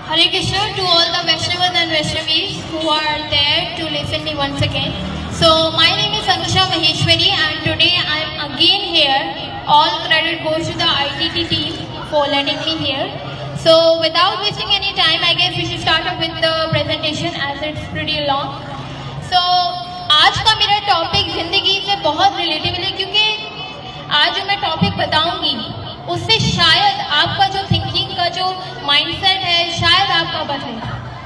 Hare Krishna to all the Vaishnavas and Vaishnavis who are there to listen me once again. So my name is Anusha Maheshwari and today I am again here. All credit goes to the ITT team for letting me here. So without wasting any time, I guess we should start up with the presentation as it's pretty long. So आज का मेरा topic जिंदगी से बहुत relatable है क्योंकि आज जो मैं टॉपिक बताऊंगी उससे शायद आपका जो थिंकिंग का जो माइंडसेट है शायद आपका बदले.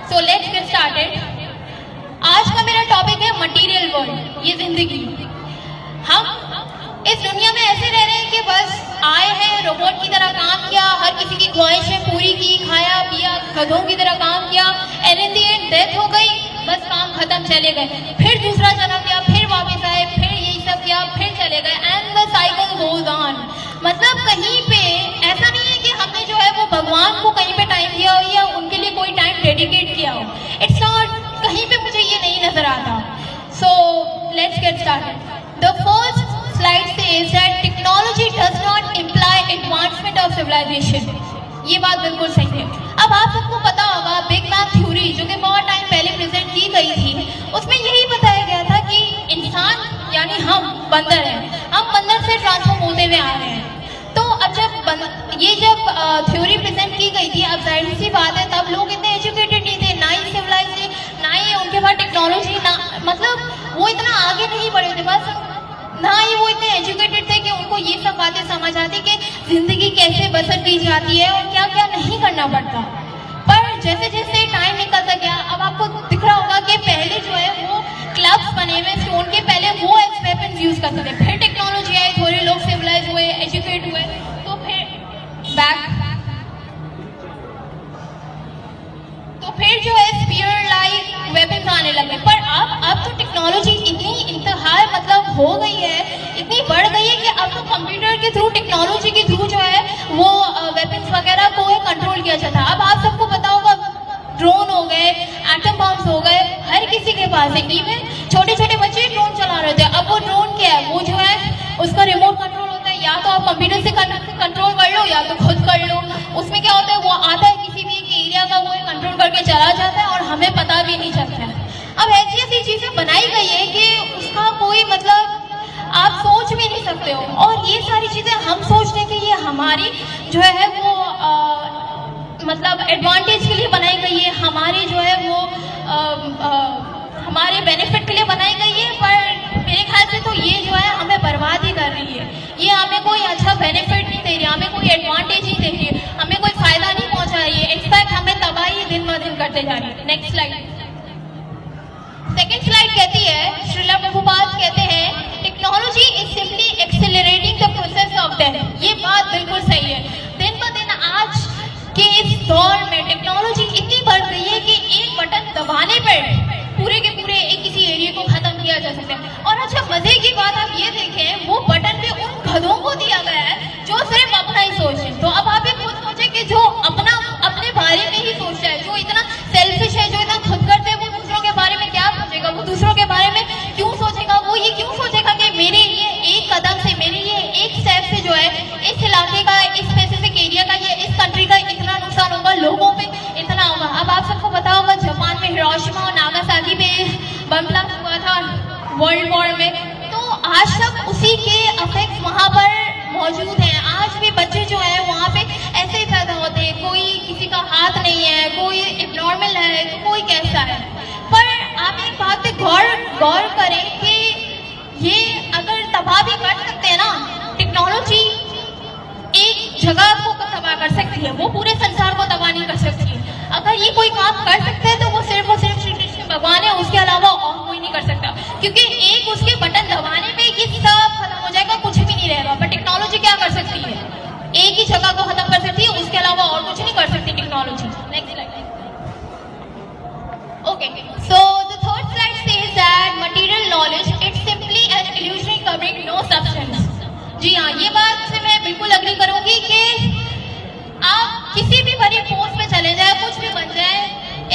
So let's get started. आज का मेरा टॉपिक है मटेरियल वर्ल्ड, ये जिंदगी. हम इस दुनिया में ऐसे रह रहे हैं कि बस आए हैं, रोबोट की तरह काम किया, हर किसी की ख्वाहिशें पूरी की, खाया पिया, गधों की तरह काम किया, and in the end death हो गई, बस काम खत्म, चले गए. फिर दूसरा जन्म लिया, फिर वापस आए, फिर यही सब किया, फिर चले गए, and the cycle goes on. मतलब कहीं पे ऐसा नहीं है कि हमने जो है वो भगवान को कहीं पे टाइम दिया हो या उनके लिए कोई टाइम डेडिकेट किया हो. इट्स नॉट, कहीं पे मुझे ये नहीं नजर आता. So let's get started. The first slide says that technology does not imply advancement of civilization. ये बात बिल्कुल सही है. अब आप सबको पता होगा बिग बैंग थ्योरी जो कि बहुत टाइम पहले प्रेजेंट की गई थी, उसमें यही बताया गया था कि इंसान यानी हम बंदर हैं, हम बंदर से ट्रांसफॉर्म होते हुए आ रहे हैं. तो अब जब ये थ्योरी प्रेजेंट की गई थी, अब जाहिर सी बात है तब लोग इतने एजुकेटेड नहीं थे, ना ही सिविलाइज थे, ना ही उनके पास टेक्नोलॉजी, ना मतलब वो इतना आगे नहीं बढ़े थे, बस ना ही वो इतने एजुकेटेड थे कि उनको ये सब बातें समझ आती कि जिंदगी कैसे बसर की जाती है और क्या क्या नहीं करना पड़ता. पर जैसे जैसे टाइम निकलता गया, अब आपको दिख रहा होगा कि पहले जो है वो क्लब्स बने हुए स्टोन के, पहले वो एज वेपन यूज करते थे. फिर टेक्नोलॉजी आई, थोड़े लोग सिविलाइज हुए, एजुकेट हुए, तो फिर जो है स्पीयर लाइक वेपन्स आने लगे. पर अब तो टेक्नोलॉजी इतनी इंतहा मतलब हो गई है, इतनी बढ़ गई है कि अब तो कंप्यूटर के थ्रू, टेक्नोलॉजी के थ्रू जो है वो वेपन्स वगैरह को कंट्रोल किया जाता है. अब आप सबको पता होगा ड्रोन हो गए, एटम बम्स हो गए, हर किसी के पास है. इवन छोटे छोटे बच्चे ड्रोन चला रहे थे. अब वो ड्रोन क्या है, वो जो है उसका रिमोट कंट्रोल होता है, या तो आप कंप्यूटर से कंट्रोल कर लो या तो खुद कर लो. उसमें क्या होता है, वो आता है किसी भी एक एरिया का, वो कंट्रोल करके चला जाता है और हमें पता भी नहीं चलता है. अब ऐसी ऐसी चीजें बनाई गई है कि उसका कोई मतलब आप सोच भी नहीं सकते हो. और ये सारी चीजें हम सोचते हैं कि ये हमारी जो है वो मतलब एडवांटेज के लिए बनाई गई है, हमारी जो है वो हमारे बेनिफिट के लिए बनाई गई है. पर मेरे ख्याल से तो ये जो है हमें बर्बाद ही कर रही है. ये हमें कोई अच्छा बेनिफिट नहीं दे रही, हमें कोई एडवांटेज नहीं दे रही है, हमें कोई फायदा नहीं पहुंचा रही है. इनफैक्ट हमें तबाही दिन ब दिन करते जा रही है. Next slide. सेकेंड स्लाइड कहती है, श्रीला प्रभुपाद कहते हैं technology is simply accelerating the process of death. ये बात बिल्कुल सही है. दिन ब दिन आज के इस दौर में टेक्नोलॉजी इतनी बढ़ गई है कि एक बटन दबाने पर पूरे के पूरे एक किसी एरिया को खत्म किया जा सकता है. और अच्छा मजे की बात आप ये देखें, वो बटन पे उन गधों को दिया गया है जो सिर्फ अपना ही सोचे. तो अब आप ये खुद सोचे कि जो अपने बारे में ही सोचता है, जो इतना सेल्फिश है, जो इतना खुद करते हैं, वो दूसरों के बारे में क्या सोचेगा, वो दूसरों के बारे में क्यों सोचेगा, वो ये क्यों सोचेगा कि मेरे ये एक कदम से, मेरे ये एक स्टेप से जो है इस इलाके का, इस स्पेसिफिक एरिया का, ये इस कंट्री का इतना नुकसान होगा, लोगों पे इतना होगा. अब आप सबको पता होगा जापान में हिरोशिमा और नागासाकी पे बम ब्लास्ट हुआ था वर्ल्ड वॉर में. तो आज तक उसी के इफेक्ट्स वहाँ पर मौजूद हैं. आज भी बच्चे जो है वहाँ पे ऐसे ही पैदा होते हैं, कोई किसी का हाथ नहीं है, कोई एबनॉर्मल है, कोई कैसा है. पर आप एक बात पे गौर करें कि ये अगर तबाह भी कर सकते हैं ना, टेक्नोलॉजी एक जगह को तबाह कर सकती है, वो पूरे संसार को तबाह नहीं कर सकती है. अगर ये कोई काम कर सकते हैं तो वो सिर्फ और सिर्फ श्री कृष्ण भगवान है, उसके अलावा और कोई नहीं कर सकता. क्योंकि एक उसके बटन दबाने पे ये सब खत्म हो जाएगा, कुछ भी नहीं रहेगा. पर टेक्नोलॉजी क्या कर सकती है, एक ही जगह को खत्म कर सकती है, उसके अलावा और कुछ नहीं कर सकती technology. Next slide. Okay, so the third slide says that material knowledge it's simply an illusion covering no substance. जी हाँ, ये बात से मैं बिल्कुल अग्री करूंगी कि आप किसी भी बड़ी पोस्ट पे चले जाए, कुछ भी बन जाए,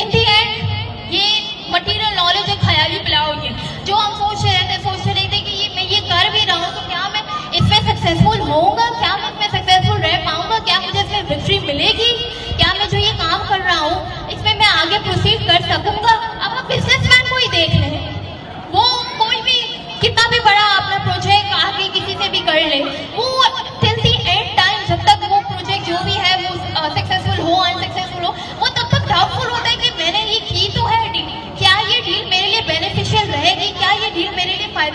इन दी एंड ये मटेरियल नॉलेज एक ख्याली पिलाओ. ये जो हम सोचते रहते कि ये मैं ये कर भी रहा हूँ तो क्या मैं इसमें सक्सेसफुल होऊंगा, क्या मैं इसमें सक्सेसफुल रह पाऊंगा, क्या मुझे इसमें विक्ट्री मिलेगी, क्या मैं जो ये काम कर रहा हूँ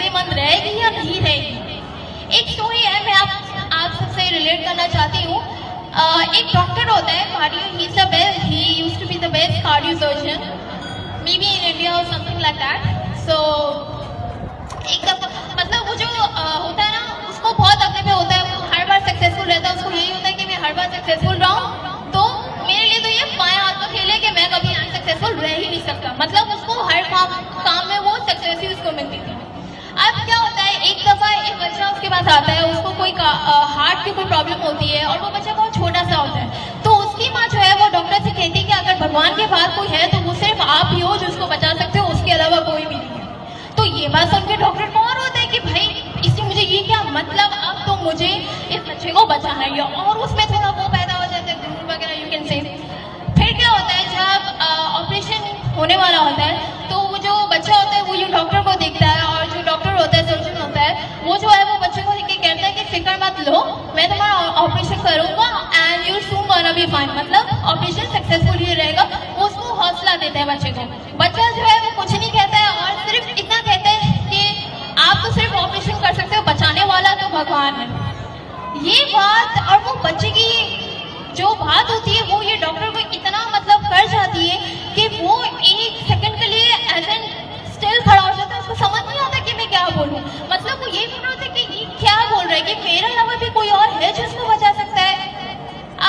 फायदेमंद रहेगी या नहीं रहेगी। एक स्टोरी है, मैं आप सबसे रिलेट करना चाहती हूँ। एक डॉक्टर होता है cardio, he used to be the best cardio surgeon may be in India और समथिंग लाइक दैट। सो एक मतलब वो जो होता है ना, उसको बहुत अपने पे होता है, वो हर बार सक्सेसफुल रहता है, उसको यही होता है कि मैं हर बार सक्सेसफुल रहूं। तो मेरे लिए तो ये बाएं हाथ का खेल है कि मैं कभी अनसक्सेसफुल रह ही नहीं सकता। मतलब उसको हर काम में वो सक्सेस ही उसको मिलती थी। अब क्या होता है, एक दफा एक बच्चा उसके पास आता है, उसको कोई हार्ट की कोई प्रॉब्लम होती है और वो बच्चा बहुत छोटा सा होता है। तो उसकी माँ जो है वो डॉक्टर से कहती है कि अगर भगवान के बाद कोई है तो वो सिर्फ आप ही हो जो उसको बचा सकते हो, उसके अलावा कोई भी नहीं है। तो ये बात सुन के डॉक्टर को और होता है कि भाई इससे मुझे ये क्या मतलब, अब तो मुझे इस बच्चे को बचाना ही है। और उसमें थोड़ा वो पैदा हो जाता है, जुनून वगैरह यू कैन से। फिर क्या होता है, जब ऑपरेशन होने वाला होता है तो वो जो बच्चा होता है वो ये डॉक्टर को देखता है, और जो डॉक्टर होता है, सर्जन होता है, वो जो है वो बच्चे को देख के कहता है कि फिक्र मत लो, मैं तुम्हारा ऑपरेशन करूंगा and you soon gonna be fine, मतलब ऑपरेशन सक्सेसफुल ही रहेगा। वो उसको हौसला देता है बच्चे को। बच्चा जो है वो कुछ नहीं कहता है और सिर्फ इतना कहता है कि आप तो सिर्फ ऑपरेशन कर सकते हो, बचाने वाला तो भगवान है। ये बात और वो बच्चे की जो बात होती है वो ये डॉक्टर को इतना मतलब कर जाती है कि वो एक सेकंड के लिए एज एन स्टिल खड़ा हो जाता है, उसको समझ नहीं आता कि मैं क्या बोलूं। मतलब वो ये बोल रहा था कि ये क्या बोल रहा है कि मेरे अलावा भी कोई और है जो इसको बचा सकता है।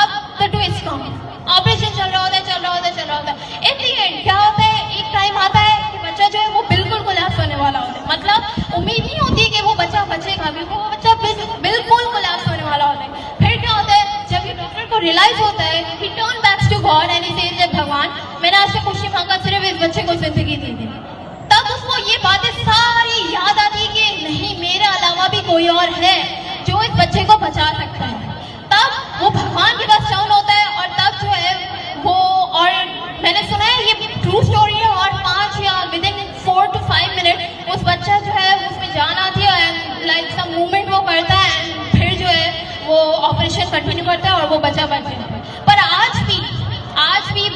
अब द ट्विस्ट कम, ऑपरेशन चल रहा होता है। एट द एंड क्या होता है, एक टाइम आता है कि बच्चा जो है वो बिल्कुल कोलैप्स होने वाला होता है। मतलब उम्मीद नहीं होती है कि वो बच्चा बचेगा भी, वो बच्चा बिल्कुल कोलैप्स होने वाला होता है। फिर क्या होता है, जब ये डॉक्टर को रियलाइज होता है, he turn back to God and he says, भगवान मैंने आज से कुछ नहीं मांगा, सिर्फ इस बच्चे को जिंदगी दी थी। तब उसको ये बातें सारी याद आती कि नहीं, मेरे अलावा भी कोई और है जो इस बच्चे को बचा सकता है। तब वो भगवान के पास डाउन होता है और तब जो है वो, और मैंने सुना है ये ट्रू स्टोरी है, और 5 या विद इन 4 to 5 मिनट उस बच्चा जो है उसमें जान आती है एंड लाइक सम मूवमेंट वो करता है एंड फिर जो है वो ऑपरेशन कंटिन्यू करता है और वो बच्चा बच जाता है। पर आज भी आज भी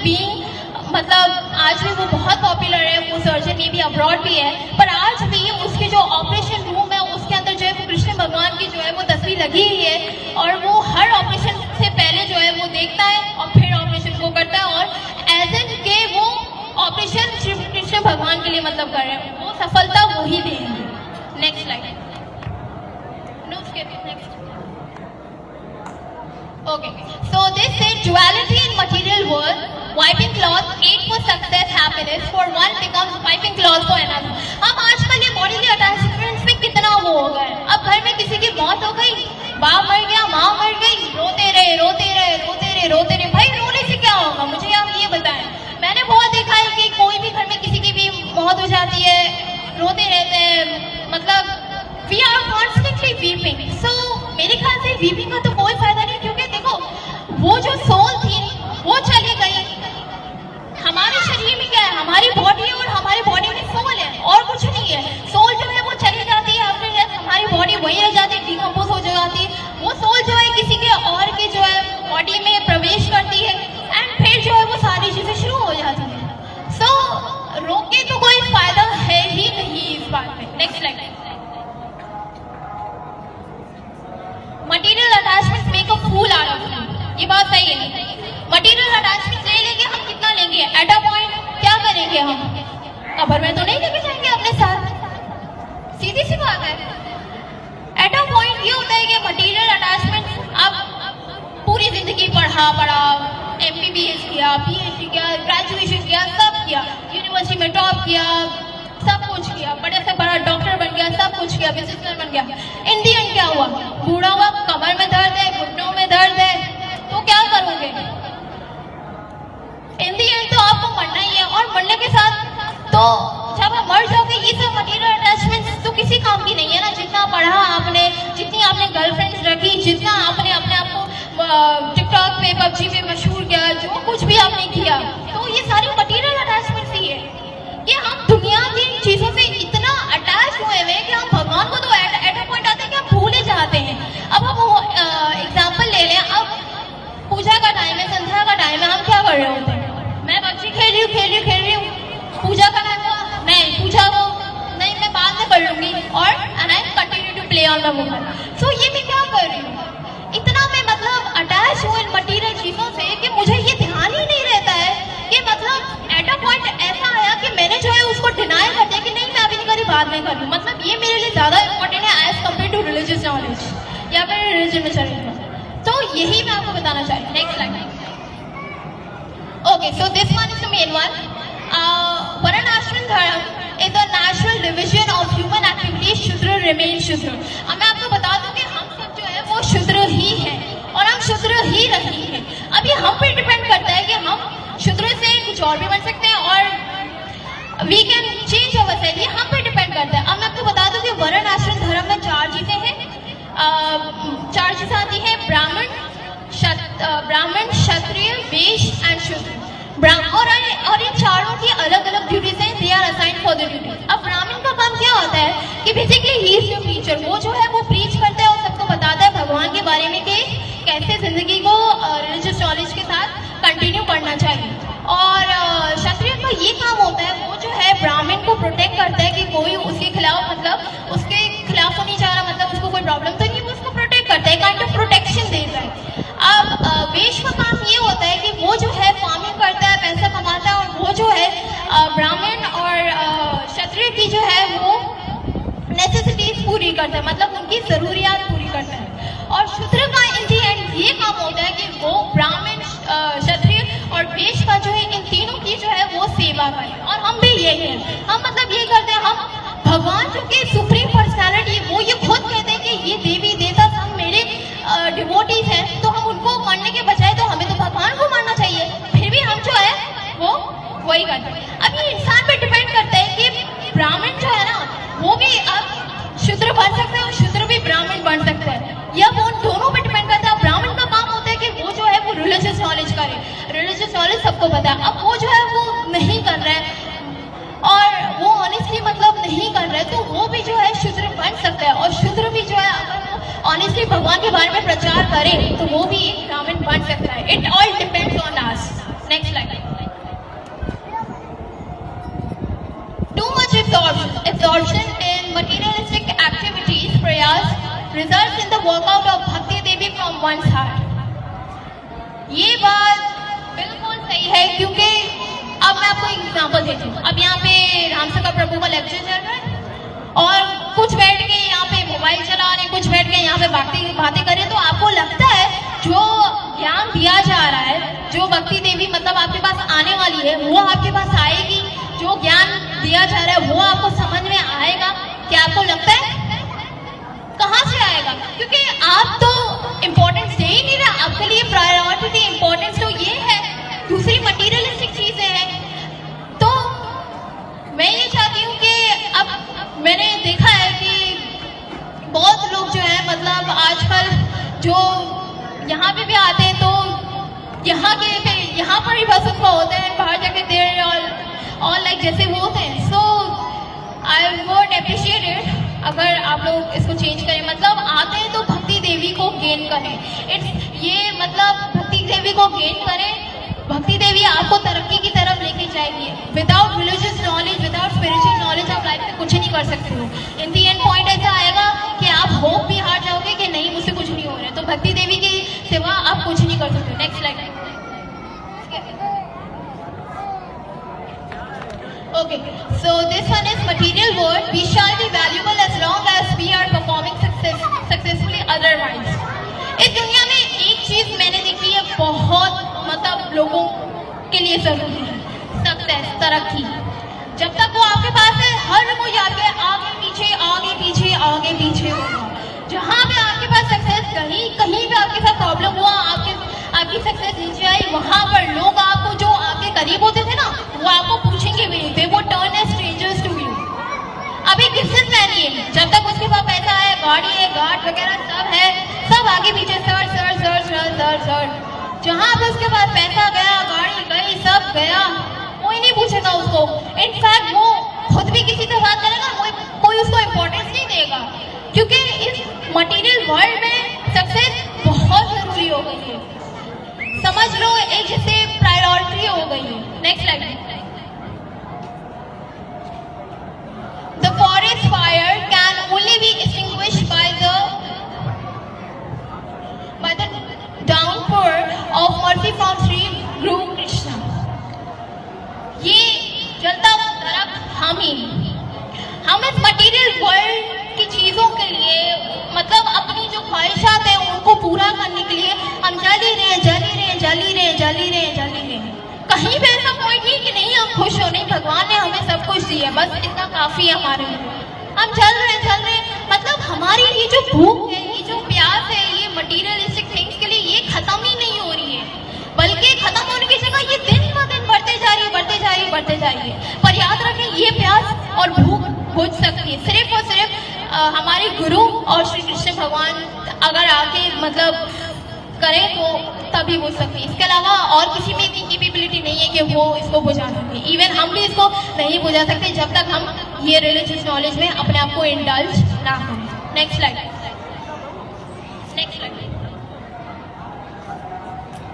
वो बहुत पॉपुलर है, वो सर्जन में भी, अब्रॉड भी है, पर आज भी उसके जो ऑपरेशन रूम है उसके अंदर जो है वो कृष्ण भगवान की जो है वो तस्वीर लगी हुई है और वो हर ऑपरेशन से पहले जो है वो देखता है और फिर ऑपरेशन को करता है और एज एन के वो ऑपरेशन सिर्फ कृष्ण भगवान के लिए मतलब कर रहे हैं, वो सफलता वो ही देंगे। Next slide. Okay, so this is duality in material world. Wiping cloth, aid for success, happiness. For one becomes wiping cloth for another. हम आजकल ये bodily attachments में कितना वो हो गए। अब घर में किसी की मौत हो गई, बाप मर गया, माँ मर गई, रोते रहे। भाई रोने से क्या होगा, मुझे आप ये बताएं। मैंने बहुत देखा है कि कोई भी घर में किसी की भी मौत हो जाती है, रोते रहते हैं, मतलब we are constantly weeping. So मेरे ख्याल से weeping का तो कोई फायदा नहीं, क्योंकि देखो वो जो सोल थी वो चली गई। हमारे शरीर में क्या है, हमारी बॉडी है और हमारी बॉडी में सोल है और कुछ नहीं है। सोल जो है वो चली जाती है, आफ्टर डेथ हमारी बॉडी वही रह जाती है, डिकम्पोज हो जाती है। वो सोल जो है किसी के और के जो है बॉडी में प्रवेश करती है एंड फिर जो है वो सारी चीजें शुरू हो जाती है। सो रोके तो कोई फायदा है ही नहीं इस बात में। Next slide. Material attachment make a fool out of you, ये बात सही है। मटीरियल अटैचमेंट ले लेंगे हम, कितना लेंगे, एट अ पॉइंट क्या करेंगे हम, कब्र में तो नहीं लेके जाएंगे अपने साथ, सीधी सी बात है। एट अ पॉइंट ये होता है कि मटीरियल अटैचमेंट अब पूरी जिंदगी पढ़ा MBBS किया, PhD किया, ग्रेजुएशन किया, सब किया, यूनिवर्सिटी में टॉप किया, सब कुछ किया, बड़े से बड़ा डॉक्टर बन गया, सब कुछ किया, बिजनेसमैन बन गया। इन दी एंड क्या हुआ, बूढ़ा हुआ, कमर में दर्द है, घुटनों में दर्द है, तो क्या करोगे। इन दी एंड तो आपको मरना ही है और मरने के साथ तो जब आप मर जाओगे ये सब मटीरियल अटैचमेंट्स तो किसी काम की नहीं है ना। जितना पढ़ा आपने, जितनी आपने गर्लफ्रेंड्स रखी, जितना आपने अपने आप को टिकटॉक पे, PUBG पे मशहूर किया, जो कुछ भी आपने किया, तो ये सारी मटीरियल अटैचमेंट्स ही है कि हम दुनिया की चीजों से इतना अटैच हुए हैं कि हम भगवान को तो एट अ पॉइंट आते हैं कि हम भूले जाते हैं। अब हम एग्जाम्पल ले लें, अब पूजा का टाइम है, संध्या का टाइम है, हम क्या कर रहे होते हैं, मैं PUBG खेल रही हूँ, पूजा का टाइम हुआ, नहीं पूजा को नहीं मैं बाद में कर लूंगी, और ज्ञान में मुगल। सो ये मैं क्या कर रही हूँ, इतना मैं मतलब अटैच हूँ इन मटीरियल चीज़ों से कि मुझे ये ध्यान ही नहीं रहता है कि मतलब एट अ पॉइंट ऐसा आया कि मैंने जो है उसको डिनाई कर दिया कि नहीं मैं अभी नहीं करी, बाद में कर लूँ। मतलब ये मेरे लिए ज़्यादा इंपॉर्टेंट है as compared to religious knowledge या फिर रिलीजन में चलेगा। तो यही मैं आपको बताना चाहती हूँ। Next slide. Okay, so this one is the main one. वर्णाश्रम धर्म is a natural division of human activities. शूद्र remain शूद्र। अब मैं आपको बता दूं कि हम सब जो है वो शूद्र ही हैं और हम शूद्र ही रहे हैं। अब ये हम पे डिपेंड करता है कि हम शूद्र से कुछ और भी बन सकते हैं और we can change our self, ये हम पे डिपेंड करता है। अब मैं आपको बता दूं कि वर्ण आश्रम धर्म में 4 चीजें हैं। 4 चीजें आती हैं, ब्राह्मण, क्षत्रिय, वैश्य एंड शूद्र। और इन चारों की अलग अलग ड्यूटीज हैं, they are assigned for the duty. अब ब्राह्मण का काम क्या होता है कि basically he is your teacher, वो जो है वो प्रीच करता है और सबको बताता है भगवान के बारे में कि कैसे जिंदगी को रिलीजियस नॉलेज के साथ कंटिन्यू करना चाहिए। और क्षत्रिय का ये काम होता है, वो जो है ब्राह्मण को प्रोटेक्ट करता है कि कोई उसके खिलाफ मतलब उसके खिलाफ तो नहीं जा रहा, मतलब उसको कोई प्रॉब्लम तो नहीं, वो उसको प्रोटेक्ट करता है, काइंड ऑफ प्रोटेक्शन देता है। अब वैश्य का काम ये होता है कि वो जो है फार्मिंग करता है, पैसा कमाता है, और वो जो है ब्राह्मण और क्षत्रिय की जो है वो नेसेसिटीज पूरी करता है, मतलब उनकी जरूरियात पूरी करता है। और शूद्र का इन दी एंड ये काम होता है कि वो ब्राह्मण, क्षत्रिय और वैश्य का जो है इन तीनों की जो है वो सेवा करे। और हम भी यही हैं, हम मतलब ये करते हैं, हम भगवान जो कि सुप्रीम पर्सनैलिटी वो ये खुद कहते हैं कि ये देवी देवता सब मेरे डिवोटीज हैं, तो हम उनको मानने के बजाय तो हमें तो भगवान को मानना चाहिए, फिर भी हम जो है वो वही करते हैं। अब ये इंसान पे डिपेंड करता है कि ब्राह्मण जो है ना वो भी अब शूद्र बन सकता है और शूद्र भी ब्राह्मण बन सकता है, या वो दोनों पे डिपेंड करता है। ब्राह्मण का काम होता है कि वो जो है वो रिलीजियस नॉलेज करे, रिलीजियस नॉलेज सबको पता है। अब वो जो है वो नहीं कर रहा है और वो ऑनेस्टली मतलब नहीं कर रहा है, तो वो भी जो है शूद्र बन सकता है। और शूद्र भी जो है अगर वो ऑनेस्टली भगवान के बारे में प्रचार करे तो वो भी एक ब्राह्मण बन सकता है। It all depends on us. Next slide. Too much absorption in materialistic activities, prayas, results in the workout of Bhakti Devi from one's heart. ये बात बिल्कुल सही है, क्योंकि अब मैं आपको एक एग्जांपल देती हूँ। अब यहाँ पे रामसका प्रभु का लेक्चर चल रहा है और कुछ बैठ के यहाँ पे मोबाइल चला रहे हैं, कुछ बैठ के यहाँ पे बातें करें, तो आपको लगता है जो ज्ञान दिया जा रहा है, जो भक्ति देवी मतलब आपके पास आने वाली है, वो आपके पास आएगी, जो ज्ञान दिया जा रहा है वो आपको समझ में आएगा? क्या आपको लगता है? कहाँ से आएगा? क्योंकि आप तो इम्पोर्टेंस दे ही नहीं रहे, आपके लिए प्रायोरिटी इम्पोर्टेंस तो ये है, दूसरी मटीरियलिस्टिक चीजें हैं। तो मैं ये चाहती हूँ कि अब मैंने देखा है कि बहुत लोग जो है मतलब आजकल जो यहाँ पे भी आते हैं तो यहाँ पर ही बस उनको होते हैं, बाहर जाके देर और लाइक जैसे वो होते हैं। सो आई वुड अप्रिशिएट इट अगर आप लोग इसको चेंज करें, मतलब आते हैं तो भक्ति देवी को गेन करें। ये मतलब भक्ति देवी को गेन करें, भक्ति देवी आपको तरक्की की तरफ लेके जाएगी। Without religious knowledge, without spiritual knowledge आप लाइफ में कुछ नहीं कर सकते हो। इन दी एंड पॉइंट ऐसा आएगा कि आप होप भी हार जाओगे कि नहीं मुझसे कुछ नहीं हो रहा है, तो भक्ति देवी की सिवा आप कुछ नहीं कर सकते। Next slide. Okay, so this one is material world. We shall be valuable as long as we are performing successfully otherwise. इस दुनिया में एक चीज मैंने देखी है बहुत मतलब लोगों के लिए जरूरी है, सक्सेस, तरक्की। जब तक वो आपके पास है हर कोई आपके आगे पीछे होगा। जहाँ पे आपके पास सक्सेस, कहीं भी आपके साथ प्रॉब्लम हुआ, आपकी सक्सेस नीचे आई, वहाँ पर लोग आपको जो आपके करीब होते थे ना वो आपको पूछेंगे भी नहीं, वो turn as strangers to you. अभी बिजनेसमैन ही है, जब तक उसके पास पैसा है, गाड़ी है, गार्ड वगैरह सब है, सब आगे पीछे सर। जहाँ पे उसके पास पैसा गया, गाड़ी गई, सब गया, कोई नहीं पूछेगा उसको। इनफैक्ट वो खुद भी किसी से बात करेगा, कोई उसको इम्पोर्टेंस नहीं देगा, क्योंकि इस मटेरियल वर्ल्ड में सक्सेस बहुत जरूरी हो गई है। समझ लो एक जैसे प्रायोरिटी हो गई है। Next slide. The forest fire can only be extinguished by the नहीं, हम इस मटेरियल वर्ल्ड की चीज़ों के लिए मतलब अपनी जो ख्वाहिशात हैं उनको पूरा करने के लिए हम जली रहे हैं, जली रहे हैं, जली रहे हैं, जली रहे हैं, जली रहे हैं। कहीं पे ऐसा पॉइंट नहीं कि नहीं हम खुश हो, नहीं, भगवान ने हमें सब कुछ दिया, बस इतना काफ़ी है हमारे लिए। हम चल रहे हैं, चल रहे हैं, मतलब हमारी ये जो भूख है, ये जो प्यास है, ये मटीरियलिस्टिक थिंग्स के लिए ये खत्म ही नहीं हो रही है, बल्कि खत्म होने की जगह ये दिन ब दिन बढ़ते जा रही है, बढ़ते जा रही है, बढ़ते जा रही है। पर याद रखें, ये प्यास और भूख बुझ सकती है सिर्फ और सिर्फ हमारे गुरु और श्री कृष्ण भगवान अगर आके मतलब करें तो तभी बुझ सकती है। इसके अलावा और किसी में इतनी कैपेबिलिटी नहीं है कि वो इसको बुझा सके। इवन हम भी इसको नहीं बुझा सकते जब तक हम ये रिलीजियस नॉलेज में अपने आप को इंडल्ज ना करें। Next slide, next slide.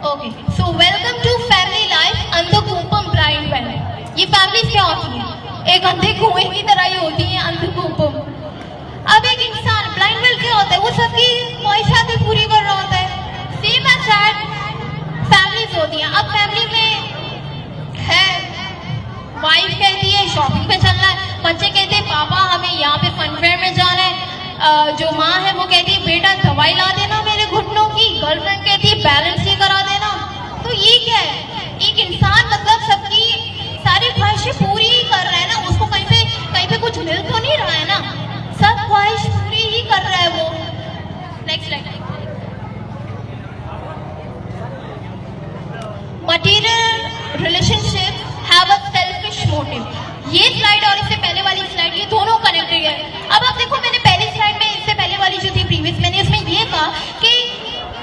Okay, so welcome to family life अंधकूपम ब्लाइंड वेल। ये फैमिलीज क्या होती है? एक अंधे कुएं की तरह ही होती है अंधकूपम। अब एक इंसान ब्लाइंड वेल क्या होता है? वो सबकी ख्वाहिशातें पूरी कर रहा होता है। सेम एज दैट फैमिलीज होती हैं। अब फैमिली में है, वाइफ कहती है शॉपिंग पे चलना है, बच्चे कहते हैं पापा हमें यहाँ पे फनफेयर में जाना है, जो माँ है वो कहती है बेटा दवाई ला देना मेरे घुटनों की, गर्लफ्रेंड कहती है बैलेंस ही करा देना। तो ये क्या है? एक इंसान मतलब सबकी सारी ख्वाहिशें पूरी ही कर रहा है ना, उसको कहीं पे कुछ मिल तो नहीं रहा है ना, सब ख्वाहिश पूरी ही कर रहा है वो। Next slide. Material relationship have a selfish motive. ये स्लाइड और इससे पहले वाली स्लाइड ये दोनों कनेक्टेड है। अब आप देखो, मैंने पहली स्लाइड में इससे पहले वाली जो थी प्रीवियस, मैंने इसमें ये कहा कि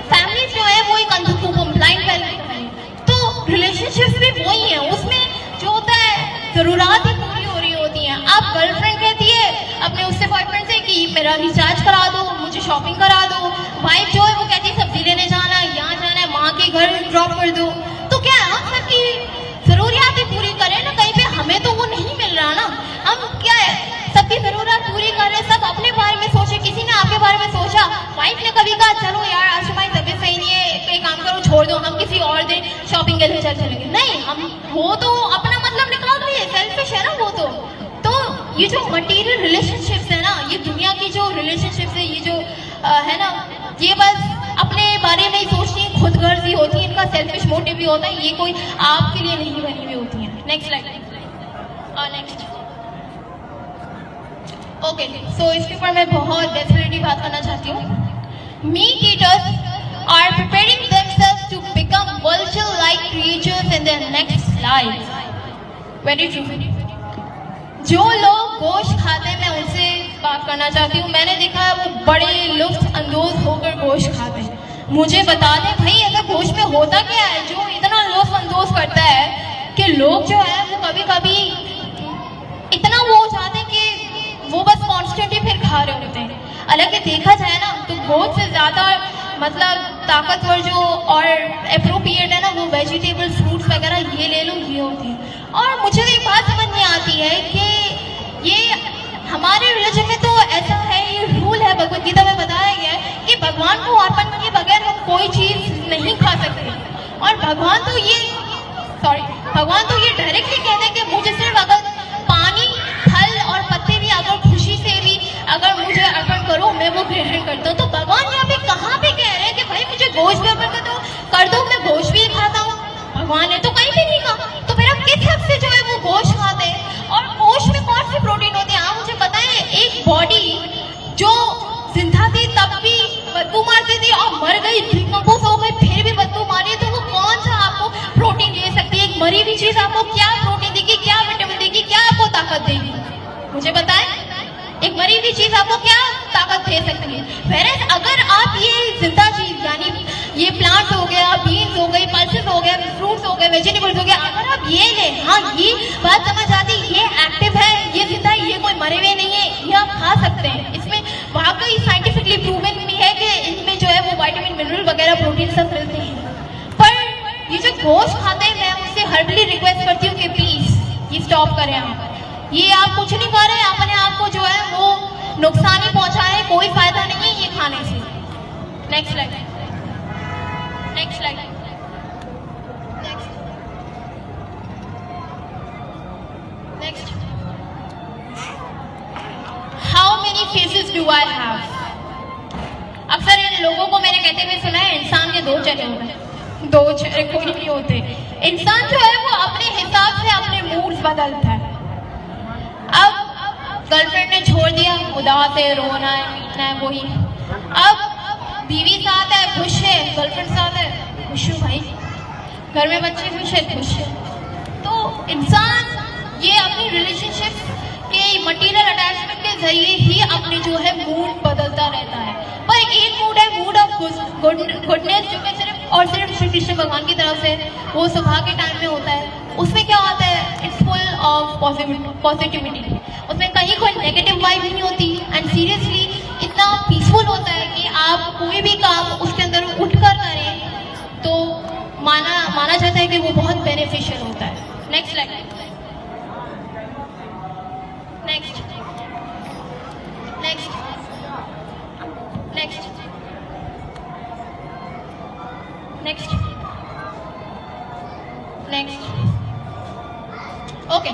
फैमिली जो है वो एक अंधकूपम ब्लाइंड वेल की तरह है, तो रिलेशनशिप्स भी वही है। उसमें जो होता है जरूरत ही पूरी हो रही होती हैं। अब गर्लफ्रेंड कहती है अपने उससे बॉयफ्रेंड से कि मेरा रिचार्ज करा दो, मुझे शॉपिंग करा दो। वाइफ जो है वो कहती है सब्जी लेने जाना है, यहाँ जाना है, माँ के घर ड्रॉप कर दो। तो क्या है, हम सबकी जरूरियात पूरी करें ना, कहीं पे हमें तो वो नहीं मिल रहा ना। हम क्या है, सबकी जरूरत पूरी करें, सब अपने बारे में सोचे। किसी ने आपके बारे में सोचा, वाइफ ने कभी कहा चलो यार आज तुम्हारी तबीयत सही नहीं है, एक काम करो छोड़ दो, हम किसी और दिन शॉपिंग के लिए चलेंगे। नहीं, हम वो तो अपना मतलब निकाल रही है, सेल्फिश है ना वो तो ये जो मटेरियल रिलेशनशिप्स है ना, ये दुनिया की जो रिलेशनशिप्स है, ये जो है ना, ये बस अपने बारे में ही सोचती हैं, खुदगर्जी होती है, इनका सेल्फिश मोटिव भी होता है, ये कोई आपके लिए नहीं बनी हुई होती है। Next slide, next. Okay, so इसके ऊपर मैं बहुत डेफिनेटली बात करना चाहती हूँ। Meat eaters are preparing themselves to become vulture like creatures in their next life. Very true. जो लोग गोश्त खाते हैं, मैं उनसे बात करना चाहती हूँ। मैंने देखा है वो बड़े लुत्फ अंदोज होकर गोश्त खाते हैं। मुझे बता दें भाई, अगर गोश्त में होता क्या है जो इतना लुत्फ अंदोज करता है कि लोग जो है वो कभी कभी इतना वो हो जाते हैं कि वो बस कॉन्स्टेंटली फिर खा रहे होते हैं। हालांकि देखा जाए ना तो गोश्त से ज़्यादा मतलब ताकतवर जो और अप्रोप्रिएट है ना, वो वेजिटेबल फ्रूट्स वगैरह ये ले लो, ये होती है। और मुझे एक बात समझ नहीं आती है कि ये हमारे रिलीजन में तो ऐसा है, ये रूल है, भगवद गीता में बताया गया है कि भगवान को अर्पण किए बगैर हम कोई चीज़ नहीं खा सकते। और भगवान तो ये डायरेक्टली कहते हैं कि मुझे सिर्फ अगर पानी, फल और पत्ते भी अगर खुशी से भी अगर मुझे अर्पण करो, मैं वो ग्रहण करता हूँ। तो भगवान यहाँ पे कहाँ पे कह रहे हैं कि भाई मुझे गोश्त भी अर्पण कर दो, मैं गोश्त भी खाता हूँ? भगवान ने तो कहीं भी नहीं कहा। तो फिर आप किस हद से जो है वो गोश्त खाते हैं? और गोश्त में कौन सी प्रोटीन होती है? आप मुझे बताएं, एक बॉडी जो जिंदा थी तब भी बदबू मारती थी और मर गई, डिकम्पोज हो गई, फिर भी बदबू मारी, तो वो कौन सा आपको प्रोटीन दे सकती है? एक मरी हुई चीज आपको क्या प्रोटीन देगी, क्या विटामिन देगी, क्या आपको ताकत देगी? मुझे बताएं, एक मरी हुई चीज आपको क्या ताकत दे सकती है? वैसे अगर आप ये जिंदा चीज यानी ये प्लांट हो गया, बीन्स हो गई, पल्सेस हो गया, फ्रूट्स हो गए, वेजिटेबल्स हो गया, अगर आप ये लें, हाँ ये बात समझ आती, ये एक्टिव है, ये जिंदा है, ये कोई मरे हुए नहीं है, ये आप खा सकते हैं। इसमें वाकई साइंटिफिकली प्रूवन भी है कि इसमें जो है वो विटामिन, मिनरल वगैरह, प्रोटीन सब मिलते हैं। पर ये जो गोश्त खाते हैं, मैं उससे हर्बली रिक्वेस्ट करती हूँ कि प्लीज ये स्टॉप करें। आप ये आप कुछ नहीं कर रहे, अपने आप को जो है वो नुकसान ही पहुंचा है, कोई फायदा नहीं है ये खाने से। Next slide, next slide, next. choices do I have? अक्सर इन लोगों को मैंने कहते हुए सुना है, इंसान के दो चेहरे होते हैं, दो चेहरे कोई नहीं होते। इंसान जो है वो अपने हिसाब से अपने मूड्स बदलता है। अब गर्लफ्रेंड ने छोड़ दिया, उदास है, रोना है, पीटना है, वही। अब बीवी साथ है, खुश है, गर्लफ्रेंड साथ है, खुश हूँ भाई, घर में बच्चे खुश है, खुश है। तो इंसान ये अपनी रिलेशनशिप के मटीरियल अटैचमेंट के जरिए ही अपने जो है मूड बदलता रहता है। पर एक मूड है, मूड ऑफ गुडनेस, जो कि सिर्फ और सिर्फ श्री कृष्ण भगवान की तरफ से वो सुबह के टाइम में होता है। उसमें क्या होता है, इट्स फुल ऑफ पॉजिटिविटी, उसमें कहीं कोई नेगेटिव वाइब नहीं होती, एंड सीरियसली इतना पीसफुल होता है कि आप कोई भी काम उसके अंदर उठकर करें तो माना जाता है कि वो बहुत बेनिफिशियल होता है। Next slide, next next next next next Okay,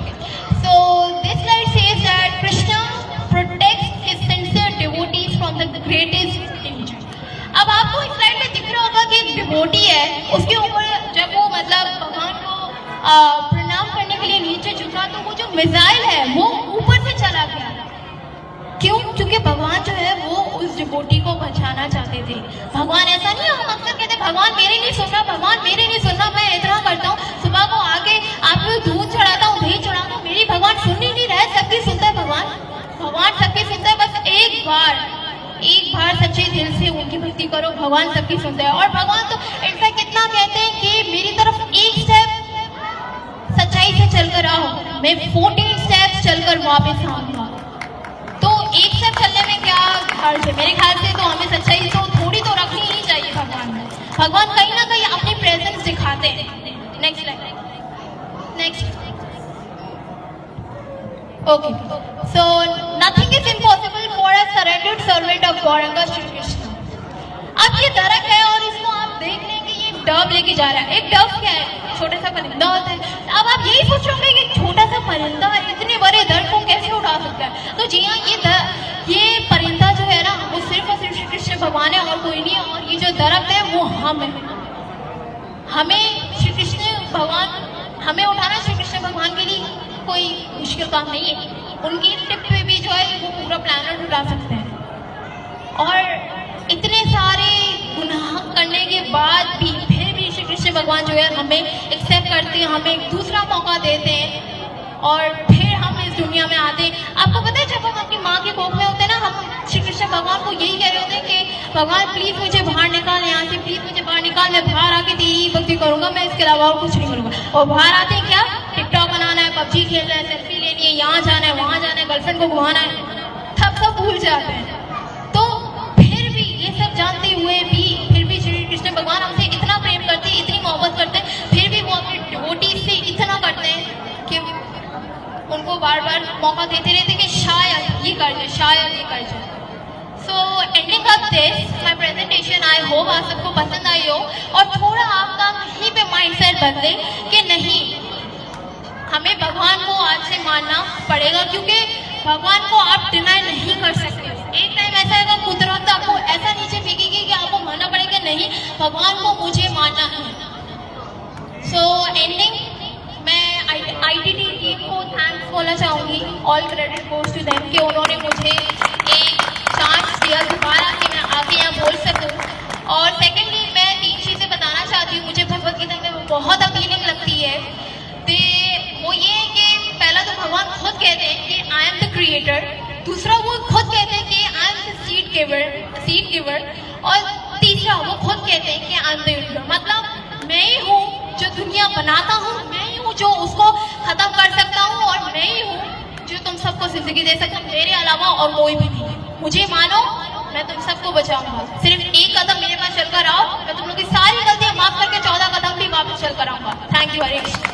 so this slide says that Krishna protects his sincere devotees from the greatest danger. अब आपको इस स्लाइड में दिख रहा होगा कि एक डिवोटी है, उसके ऊपर जब वो मतलब भगवान को प्रणाम करने के लिए नीचे झुका तो वो जो मिसाइल है वो ऊपर से चला गया। क्यों? क्योंकि भगवान जो है वो उस डिवोटी को बचाना चाहते थे। भगवान ऐसा नहीं है, हम अक्सर कहते भगवान मेरे नहीं सुन रहा, भगवान मेरे नहीं सुन रहा, मैं इतना करता हूँ, सुबह को आके आपको दूध चढ़ाता हूँ, दही चढ़ाता हूँ, मेरी भगवान सुन ही नहीं रहा है। सबकी सुनता है भगवान, भगवान सबकी सुनता है। बस एक बार सच्चे दिल से उनकी भक्ति करो, भगवान सबकी सुनता है। और भगवान तो इनफैक्ट कितना कहते हैं कि मेरी तरफ एक स्टेप सच्चाई से चलकर आओ, मैं 14 स्टेप्स चलकर वापस आऊंगा। तो एक स्टेप चलने में क्या हर्ज है? मेरे ख्याल से तो हमें सच्चाई तो थोड़ी तो रखनी ही चाहिए भगवान में। भगवान कहीं ना कहीं अपनी प्रेजेंस दिखाते हैं। Next slide, next. Okay, so nothing is impossible for a surrendered servant of Gauranga Shri Krishna. अब ये दरख्त है और इसको आप देख लें कि ये डव लेके जा रहा है। एक डव क्या है? छोटा सा परिंदा होता है। अब आप यही सोच रहे होंगे कि छोटा सा परिंदा इतने बड़े दर को कैसे उठा सकता है? तो जी हाँ, ये परिंदा जो है ना वो सिर्फ और सिर्फ श्री कृष्ण भगवान है और कोई नहीं है। और ये जो दरख्त है वो हम है। हमें श्री कृष्ण भगवान, हमें उठाना श्री कृष्ण भगवान के लिए कोई मुश्किल काम नहीं है। उनकी टिप पे भी जो है वो पूरा प्लैनेट उठा सकते हैं। और इतने सारे गुनाह करने के बाद भी फिर भी श्री कृष्ण भगवान जो है हमें एक्सेप्ट करते हैं, हमें एक दूसरा मौका देते हैं और फिर हम इस दुनिया में आते हैं। आपको पता है जब हम अपनी माँ के कोख में होते हैं ना, हम श्री कृष्ण भगवान को यही कह रहे होते हैं कि भगवान प्लीज मुझे बाहर निकाल, यहाँ से प्लीज मुझे बाहर निकाल, मैं बाहर आके तेरी भक्ति करूंगा, मैं इसके अलावा और कुछ नहीं करूंगा। और बाहर आते हैं क्या, टिकटॉक बनाना है, पबजी खेलना है, सेल्फी लेनी है, यहाँ जाना है, वहाँ जाना है, गर्लफ्रेंड को घुमाना है, सब भूल जाते हैं। तो फिर भी ये सब जानते हुए भी फिर भी श्री कृष्ण भगवान हमसे इतना प्रेम करते हैं, इतनी मोहब्बत करते हैं, फिर भी वो अपने डिवोटीज से इतना करते हैं कि उनको बार बार मौका देते रहते कि शायद ये कर जाए, शायद ये कर जाए। सो ending up this my presentation, I hope आप सबको पसंद आई हो और थोड़ा आपका कहीं पे माइंडसेट बदले कि नहीं, हमें भगवान को आज से मानना पड़ेगा, क्योंकि भगवान को आप डिनाई नहीं कर सकते। एक टाइम ऐसा आएगा कुदरत आपको ऐसा नीचे फेंकेगी कि आपको मानना पड़ेगा नहीं, भगवान को मुझे मानना है। सो एंडिंग, मैं ITT टीम को थैंक्स बोलना चाहूँगी। All credit goes to them कि उन्होंने मुझे एक चांस दिया दोबारा कि मैं आके यहाँ बोल सकूँ। और सेकेंडली मैं 3 चीज़ें बताना चाहती हूँ मुझे भगवत गीता में बहुत अपीलिंग लगती है। तो वो ये है कि पहला तो भगवान खुद कहते हैं कि आई एम द क्रिएटर, दूसरा वो खुद कहते हैं कि I am the seed giver, और तीसरा वो खुद कहते हैं कि आई एम द यूनिवर्स। मतलब मैं ही हूँ जो दुनिया बनाता हूँ, मैं ही हूँ जो उसको खत्म कर सकता हूँ, और मैं ही हूँ जो तुम सबको जिंदगी दे सकता हूँ, मेरे अलावा और कोई भी नहीं। मुझे मानो, मैं तुम सबको बचाऊंगा। सिर्फ एक कदम मेरे पास चलकर आओ, मैं तुम लोग की सारी गलतियां माफ करके 14 कदम भी वापस चलकर आऊंगा। Thank you Harish.